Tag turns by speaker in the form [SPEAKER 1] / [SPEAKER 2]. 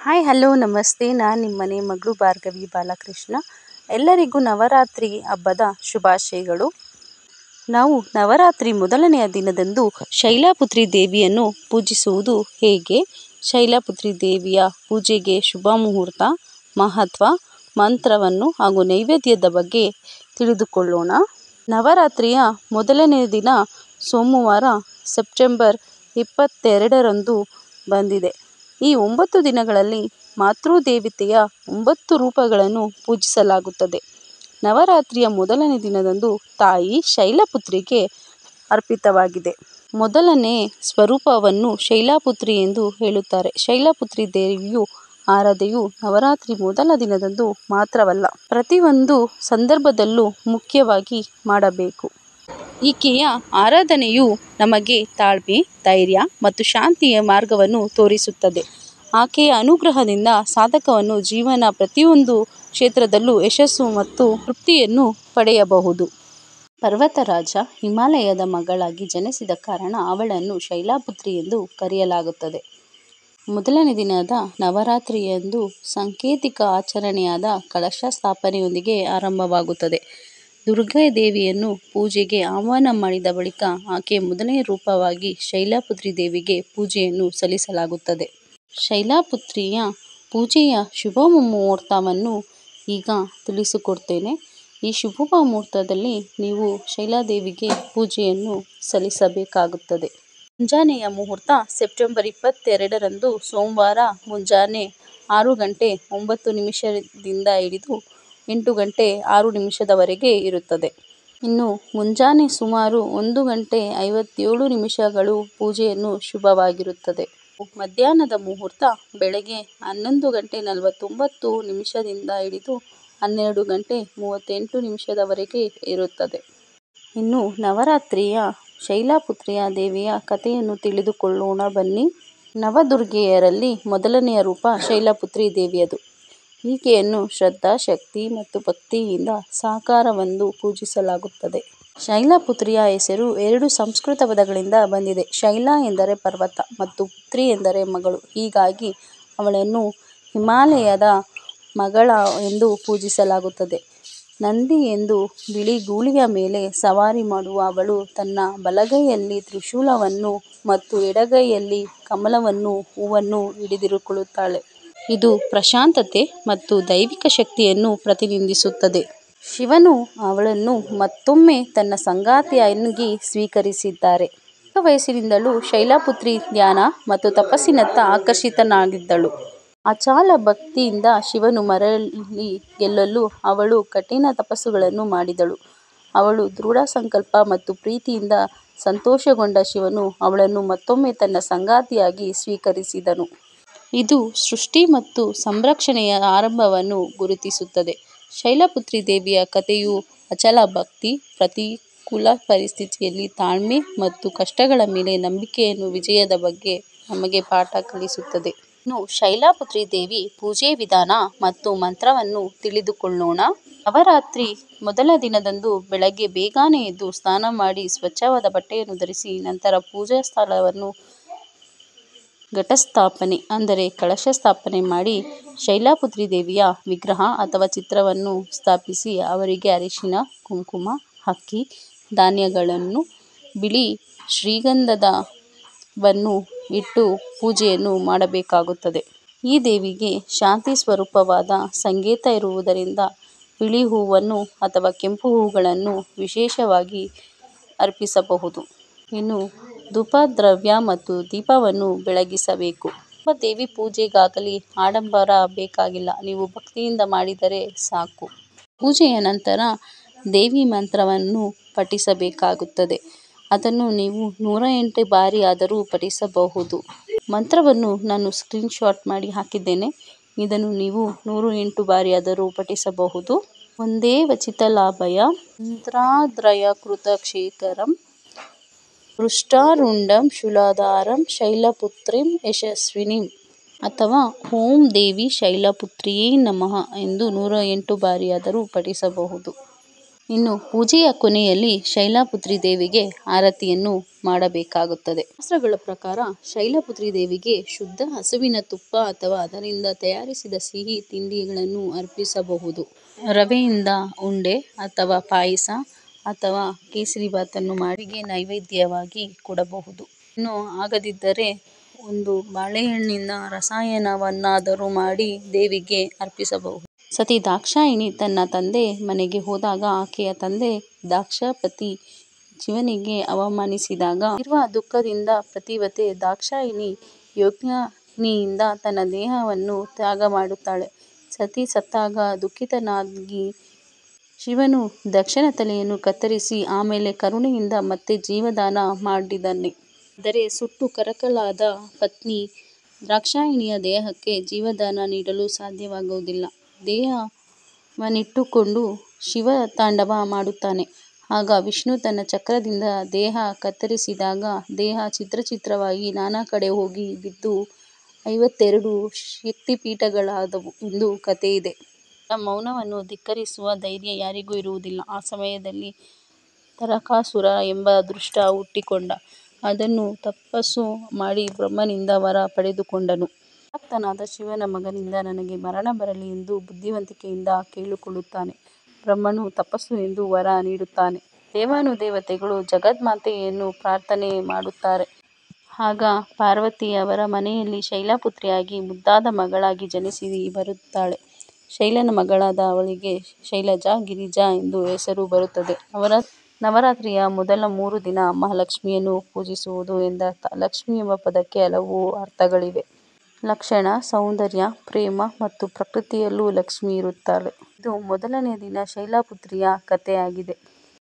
[SPEAKER 1] Hi hello ನಮಸ್ತೆ. ನಾನು ನಿಮ್ಮ ಮನೆ ಮಗಳು ಭಾರ್ಗವಿ ಬಾಲಕೃಷ್ಣ. ಎಲ್ಲರಿಗೂ ನವರಾತ್ರಿ ಹಬ್ಬದ ಶುಭಾಶಯಗಳು. ನಾವು ನವರಾತ್ರಿ ಮೊದಲನೆಯ ದಿನದಂದು ಶೈಲಪುತ್ರಿ ದೇವಿಯನ್ನು ಪೂಜಿಸುವುದು ಹೇಗೆ, ಶೈಲಪುತ್ರಿ ದೇವಿಯ ಪೂಜೆಗೆ ಶುಭ ಮುಹೂರ್ತ, ಮಹತ್ವ, ಮಂತ್ರವನ್ನು ಹಾಗೂ ನೈವೇದ್ಯದ ಬಗ್ಗೆ ತಿಳಿದುಕೊಳ್ಳೋಣ. ನವರಾತ್ರಿಯ ಮೊದಲನೆಯ ದಿನ ಸೋಮವಾರ ಸೆಪ್ಟೆಂಬರ್ 22ರಂದು ಬಂದಿದೆ. ಈ 9 ದಿನಗಳಲ್ಲಿ ಮಾತೃದೇವತೆಯ 9 ರೂಪಗಳನ್ನು ಪೂಜಿಸಲಾಗುತ್ತದೆ. ನವರಾತ್ರಿಯ ಮೊದಲನೇ ದಿನದಂದು ತಾಯಿ ಶೈಲಪುತ್ರಿಗೆ ಅರ್ಪಿತವಾಗಿದೆ. ಮೊದಲನೇ ಸ್ವರೂಪವನ್ನು ಶೈಲಪುತ್ರಿ ಎಂದು ಹೇಳುತ್ತಾರೆ. ಶೈಲಪುತ್ರಿ ದೇವಿಯ ಆರಾಧನೆಯು ನವರಾತ್ರಿ ಮೊದಲ ದಿನದಂದು ಮಾತ್ರವಲ್ಲ, ಪ್ರತಿಯೊಂದು ಸಂದರ್ಭದಲ್ಲೂ ಮುಖ್ಯವಾಗಿ ಮಾಡಬೇಕು. ಈಕೆಯ ಆರಾಧನೆಯು ನಮಗೆ ತಾಳ್ಮೆ, ಧೈರ್ಯ ಮತ್ತು ಶಾಂತಿಯ ಮಾರ್ಗವನ್ನು ತೋರಿಸುತ್ತದೆ. ಆಕೆಯ ಅನುಗ್ರಹದಿಂದ ಸಾಧಕನು ಜೀವನ ಪ್ರತಿಯೊಂದು ಕ್ಷೇತ್ರದಲ್ಲೂ ಯಶಸ್ಸು ಮತ್ತು ತೃಪ್ತಿಯನ್ನು ಪಡೆಯಬಹುದು. ಪರ್ವತರಾಜ ಹಿಮಾಲಯದ ಮಗಳಾಗಿ ಜನಿಸಿದ ಕಾರಣ ಅವಳನ್ನು ಶೈಲಪುತ್ರಿ ಎಂದು ಕರೆಯಲಾಗುತ್ತದೆ. ಮೊದಲನೇ ದಿನದ ನವರಾತ್ರಿಯಂದು ಸಾಂಕೇತಿಕ ಆಚರಣೆಯಾದ ಕಲಶ ಸ್ಥಾಪನೆಯೊಂದಿಗೆ ಆರಂಭವಾಗುತ್ತದೆ. ದುರ್ಗಾದೇವಿಯನ್ನು ಪೂಜೆಗೆ ಆಹ್ವಾನ ಮಾಡಿದ ಬಳಿಕ ಆಕೆಯ ಮೊದಲನೇ ರೂಪವಾಗಿ ಶೈಲಪುತ್ರಿ ದೇವಿಗೆ ಪೂಜೆಯನ್ನು ಸಲ್ಲಿಸಲಾಗುತ್ತದೆ. ಶೈಲಪುತ್ರಿಯ ಪೂಜೆಯ ಶುಭ ಮುಹೂರ್ತವನ್ನು ಈಗ ತಿಳಿಸಿಕೊಡ್ತೇನೆ. ಈ ಶುಭ ಮುಹೂರ್ತದಲ್ಲಿ ನೀವು ಶೈಲದೇವಿಗೆ ಪೂಜೆಯನ್ನು ಸಲ್ಲಿಸಬೇಕಾಗುತ್ತದೆ. ಮುಂಜಾನೆಯ ಮುಹೂರ್ತ ಸೆಪ್ಟೆಂಬರ್ 22ರಂದು ಸೋಮವಾರ ಮುಂಜಾನೆ 6:09ದಿಂದ ಹಿಡಿದು 8:06 ಇರುತ್ತದೆ. ಇನ್ನು ಮುಂಜಾನೆ ಸುಮಾರು 1:57 ಪೂಜೆಯನ್ನು ಶುಭವಾಗಿರುತ್ತದೆ. ಮಧ್ಯಾಹ್ನದ ಮುಹೂರ್ತ ಬೆಳಗ್ಗೆ 11:49ದಿಂದ ಹಿಡಿದು 12:38 ಇರುತ್ತದೆ. ಇನ್ನು ನವರಾತ್ರಿಯ ಶೈಲಪುತ್ರಿ ದೇವಿಯ ಕಥೆಯನ್ನು ತಿಳಿದುಕೊಳ್ಳೋಣ ಬನ್ನಿ. ನವದುರ್ಗೆಯರಲ್ಲಿ ಮೊದಲನೆಯ ರೂಪ ಶೈಲಪುತ್ರಿ ದೇವಿಯದು. ಈಕೆಯನ್ನು ಶ್ರದ್ಧಾ, ಶಕ್ತಿ ಮತ್ತು ಭಕ್ತಿಯಿಂದ ಸಾಕಾರವೆಂದು ಪೂಜಿಸಲಾಗುತ್ತದೆ. ಶೈಲಪುತ್ರಿಯ ಹೆಸರು 2 ಸಂಸ್ಕೃತ ಪದಗಳಿಂದ ಬಂದಿದೆ. ಶೈಲ ಎಂದರೆ ಪರ್ವತ ಮತ್ತು ಪುತ್ರಿ ಎಂದರೆ ಮಗಳು. ಹೀಗಾಗಿ ಅವಳನ್ನು ಹಿಮಾಲಯದ ಮಗಳ ಎಂದು ಪೂಜಿಸಲಾಗುತ್ತದೆ. ನಂದಿ ಎಂದು ಬಿಳಿ ಗೂಳಿಯ ಮೇಲೆ ಸವಾರಿ ಮಾಡುವ ಅವಳು ತನ್ನ ಬಲಗೈಯಲ್ಲಿ ತ್ರಿಶೂಲವನ್ನು ಮತ್ತು ಎಡಗೈಯಲ್ಲಿ ಕಮಲವನ್ನು ಹೂವನ್ನು ಹಿಡಿದಿರುತ್ತಾಳೆ. ಇದು ಪ್ರಶಾಂತತೆ ಮತ್ತು ದೈವಿಕ ಶಕ್ತಿಯನ್ನು ಪ್ರತಿನಿಧಿಸುತ್ತದೆ. ಶಿವನು ಅವಳನ್ನು ಮತ್ತೊಮ್ಮೆ ತನ್ನ ಸಂಗಾತಿಯಾಗಿ ಸ್ವೀಕರಿಸಿದ್ದಾರೆ. ಚಿಕ್ಕ ವಯಸ್ಸಿನಿಂದಲೂ ಶೈಲಪುತ್ರಿ ಧ್ಯಾನ ಮತ್ತು ತಪಸ್ಸಿನತ್ತ ಆಕರ್ಷಿತಳಾಗಿದ್ದಳು. ಅಚಲ ಭಕ್ತಿಯಿಂದ ಶಿವನ ಮರಳಿ ಗೆಲ್ಲಲು ಅವಳು ಕಠಿಣ ತಪಸ್ಸುಗಳನ್ನು ಮಾಡಿದಳು. ಅವಳ ದೃಢ ಸಂಕಲ್ಪ ಮತ್ತು ಪ್ರೀತಿಯಿಂದ ಸಂತೋಷಗೊಂಡ ಶಿವನು ಅವಳನ್ನು ಮತ್ತೊಮ್ಮೆ ತನ್ನ ಸಂಗಾತಿಯಾಗಿ ಸ್ವೀಕರಿಸಿದನು. ಇದು ಸೃಷ್ಟಿ ಮತ್ತು ಸಂರಕ್ಷಣೆಯ ಆರಂಭವನ್ನು ಗುರುತಿಸುತ್ತದೆ. ಶೈಲಪುತ್ರಿ ದೇವಿಯ ಕಥೆಯು ಅಚಲ ಭಕ್ತಿ, ಪ್ರತಿಕೂಲ ಪರಿಸ್ಥಿತಿಯಲ್ಲಿ ತಾಳ್ಮೆ ಮತ್ತು ಕಷ್ಟಗಳ ಮೇಲೆ ನಂಬಿಕೆಯ ವಿಜಯದ ಬಗ್ಗೆ ನಮಗೆ ಪಾಠ ಕಲಿಸುತ್ತದೆ. ಇನ್ನು ಶೈಲಪುತ್ರಿ ದೇವಿ ಪೂಜೆ ವಿಧಾನ ಮತ್ತು ಮಂತ್ರವನ್ನು ತಿಳಿದುಕೊಳ್ಳೋಣ. ನವರಾತ್ರಿ ಮೊದಲ ದಿನದಂದು ಬೆಳಗ್ಗೆ ಬೇಗನೆ ಎದ್ದು ಸ್ನಾನ ಮಾಡಿ ಸ್ವಚ್ಛವಾದ ಬಟ್ಟೆಯನ್ನು ಧರಿಸಿ ನಂತರ ಪೂಜಾ ಸ್ಥಳವನ್ನು ಘಟಸ್ಥಾಪನೆ ಅಂದರೆ ಕಲಶ ಸ್ಥಾಪನೆ ಮಾಡಿ ಶೈಲಪುತ್ರಿ ದೇವಿಯ ವಿಗ್ರಹ ಅಥವಾ ಚಿತ್ರವನ್ನು ಸ್ಥಾಪಿಸಿ ಅವರಿಗೆ ಅರಿಶಿನ, ಕುಂಕುಮ, ಅಕ್ಕಿ, ಧಾನ್ಯಗಳನ್ನು, ಬಿಳಿ ಶ್ರೀಗಂಧವನ್ನು ಇಟ್ಟು ಪೂಜೆಯನ್ನು ಮಾಡಬೇಕಾಗುತ್ತದೆ. ಈ ದೇವಿಗೆ ಶಾಂತಿ ಸ್ವರೂಪವಾದ ಸಂಕೇತ ಇರುವುದರಿಂದ ಬಿಳಿ ಹೂವನ್ನು ಅಥವಾ ಕೆಂಪು ಹೂಗಳನ್ನು ವಿಶೇಷವಾಗಿ ಅರ್ಪಿಸಬಹುದು. ಇನ್ನು ಧೂಪ, ದ್ರವ್ಯ ಮತ್ತು ದೀಪವನ್ನು ಬೆಳಗಿಸಬೇಕು. ದೇವಿ ಪೂಜೆಗಾಗಲಿ ಆಡಂಬರ ಬೇಕಾಗಿಲ್ಲ, ನೀವು ಭಕ್ತಿಯಿಂದ ಮಾಡಿದರೆ ಸಾಕು. ಪೂಜೆಯ ನಂತರ ದೇವಿ ಮಂತ್ರವನ್ನು ಪಠಿಸಬೇಕಾಗುತ್ತದೆ. ಅದನ್ನು ನೀವು 108 ಬಾರಿ ಆದರೂ ಪಠಿಸಬಹುದು. ಮಂತ್ರವನ್ನು ನಾನು ಸ್ಕ್ರೀನ್ ಶಾಟ್ ಮಾಡಿ ಹಾಕಿದ್ದೇನೆ. ಇದನ್ನು ನೀವು 108 ಬಾರಿ ಆದರೂ ಪಠಿಸಬಹುದು. ಒಂದೇ ವಚಿತಲಾಭಯ ಮಂತ್ರಾದ್ರಯಕೃತಶೇಖರಂ ವೃಷ್ಟಾರೂಢಂ ಶೂಲಧಾರಂ ಶೈಲಪುತ್ರಿಂ ಯಶಸ್ವಿನಿಂ ಅಥವಾ ಓಂ ದೇವಿ ಶೈಲಪುತ್ರಿಯೇ ನಮಃ ಎಂದು 108 ಬಾರಿಯಾದರೂ ಪಠಿಸಬಹುದು. ಇನ್ನು ಪೂಜೆಯ ಕೊನೆಯಲ್ಲಿ ಶೈಲಪುತ್ರಿ ದೇವಿಗೆ ಆರತಿಯನ್ನು ಮಾಡಬೇಕಾಗುತ್ತದೆ. ಶಾಸ್ತ್ರಗಳ ಪ್ರಕಾರ ಶೈಲಪುತ್ರಿ ದೇವಿಗೆ ಶುದ್ಧ ಹಸುವಿನ ತುಪ್ಪ ಅಥವಾ ಅದರಿಂದ ತಯಾರಿಸಿದ ಸಿಹಿ ತಿಂಡಿಗಳನ್ನು ಅರ್ಪಿಸಬಹುದು. ರವೆಯಿಂದ ಉಂಡೆ ಅಥವಾ ಪಾಯಸ ಅಥವಾ ಕೇಸರಿಬಾತನ್ನು ಮಾಡಿ ದೇವಿಗೆ ನೈವೇದ್ಯವಾಗಿ ಕೊಡಬಹುದು. ಇನ್ನು ಆಗದಿದ್ದರೆ ಒಂದು ಬಾಳೆಹಣ್ಣಿನ ರಸಾಯನವನ್ನಾದರೂ ಮಾಡಿ ದೇವಿಗೆ ಅರ್ಪಿಸಬಹುದು. ಸತಿ ದಾಕ್ಷಾಯಿಣಿ ತನ್ನ ತಂದೆ ಮನೆಗೆ ಹೋದಾಗ ಆಕೆಯ ತಂದೆ ದಾಕ್ಷಾಪತಿ ಶಿವನಿಗೆ ಅವಮಾನಿಸಿದಾಗ ಇರುವ ದುಃಖದಿಂದ ಪತಿವ್ರತೆ ದಾಕ್ಷಾಯಿಣಿ ಯೋಗ್ಯಾಗ್ನಿಯಿಂದ ತನ್ನ ದೇಹವನ್ನು ತ್ಯಾಗ ಮಾಡುತ್ತಾಳೆ. ಸತಿ ಸತ್ತಾಗ ದುಃಖಿತನಾಗಿ ಶಿವನು ದಕ್ಷನ ತಲೆಯನ್ನು ಕತ್ತರಿಸಿ ಆಮೇಲೆ ಕರುಣೆಯಿಂದ ಮತ್ತೆ ಜೀವದಾನ ಮಾಡಿದನೆ. ಆದರೆ ಸುಟ್ಟು ಕರಕಲಾದ ಪತ್ನಿ ದಾಕ್ಷಾಯಿಣಿಯ ದೇಹಕ್ಕೆ ಜೀವದಾನ ನೀಡಲು ಸಾಧ್ಯವಾಗುವುದಿಲ್ಲ. ದೇಹವನ್ನಿಟ್ಟುಕೊಂಡು ಶಿವತಾಂಡವ ಮಾಡುತ್ತಾನೆ. ಆಗ ವಿಷ್ಣು ತನ್ನ ಚಕ್ರದಿಂದ ದೇಹ ಕತ್ತರಿಸಿದಾಗ ದೇಹ ಛಿದ್ರವಾಗಿ ನಾನಾ ಕಡೆ ಹೋಗಿ ಬಿದ್ದು 52 ಶಕ್ತಿಪೀಠಗಳಾದವು ಎಂದು ಕಥೆಯಿದೆ. ಅವರ ಮೌನವನ್ನು ಧಿಕ್ಕರಿಸುವ ಧೈರ್ಯ ಯಾರಿಗೂ ಇರುವುದಿಲ್ಲ. ಆ ಸಮಯದಲ್ಲಿ ತಾರಕಾಸುರ ಎಂಬ ದುಷ್ಟ ಹುಟ್ಟಿಕೊಂಡ. ಅವನು ತಪಸ್ಸು ಮಾಡಿ ಬ್ರಹ್ಮನಿಂದ ವರ ಪಡೆದುಕೊಂಡನು. ವಿರಕ್ತನಾದ ಶಿವನ ಮಗನಿಂದ ನನಗೆ ಮರಣ ಬರಲಿ ಎಂದು ಬುದ್ಧಿವಂತಿಕೆಯಿಂದ ಕೇಳಿಕೊಳ್ಳುತ್ತಾನೆ. ಬ್ರಹ್ಮನು ತಪಸ್ಸು ಎಂದು ವರ ನೀಡುತ್ತಾನೆ. ದೇವಾನುದೇವತೆಗಳು ಜಗನ್ಮಾತೆಯನ್ನು ಪ್ರಾರ್ಥನೆ ಮಾಡುತ್ತಾರೆ. ಆಗ ಪಾರ್ವತಿ ಅವರ ಮನೆಯಲ್ಲಿ ಶೈಲಪುತ್ರಿಯಾಗಿ ಮುದ್ದಾದ ಮಗಳಾಗಿ ಜನಿಸಿ ಬರುತ್ತಾಳೆ. ಶೈಲನ ಮಗಳಾದ ಅವಳಿಗೆ ಶೈಲಜಾ, ಗಿರಿಜಾ ಎಂದು ಹೆಸರು ಬರುತ್ತದೆ. ನವರಾತ್ರಿಯ ಮೊದಲ 3 ದಿನ ಮಹಾಲಕ್ಷ್ಮಿಯನ್ನು ಪೂಜಿಸುವುದು ಎಂದರ್ಥ. ಲಕ್ಷ್ಮಿ ಎಂಬ ಪದಕ್ಕೆ ಹಲವು ಅರ್ಥಗಳಿವೆ. ಲಕ್ಷಣ, ಸೌಂದರ್ಯ, ಪ್ರೇಮ ಮತ್ತು ಪ್ರಕೃತಿಯಲ್ಲೂ ಲಕ್ಷ್ಮಿ ಇರುತ್ತಾಳೆ. ಇದು ಮೊದಲನೇ ದಿನ ಶೈಲಪುತ್ರಿಯ ಕಥೆಯಾಗಿದೆ.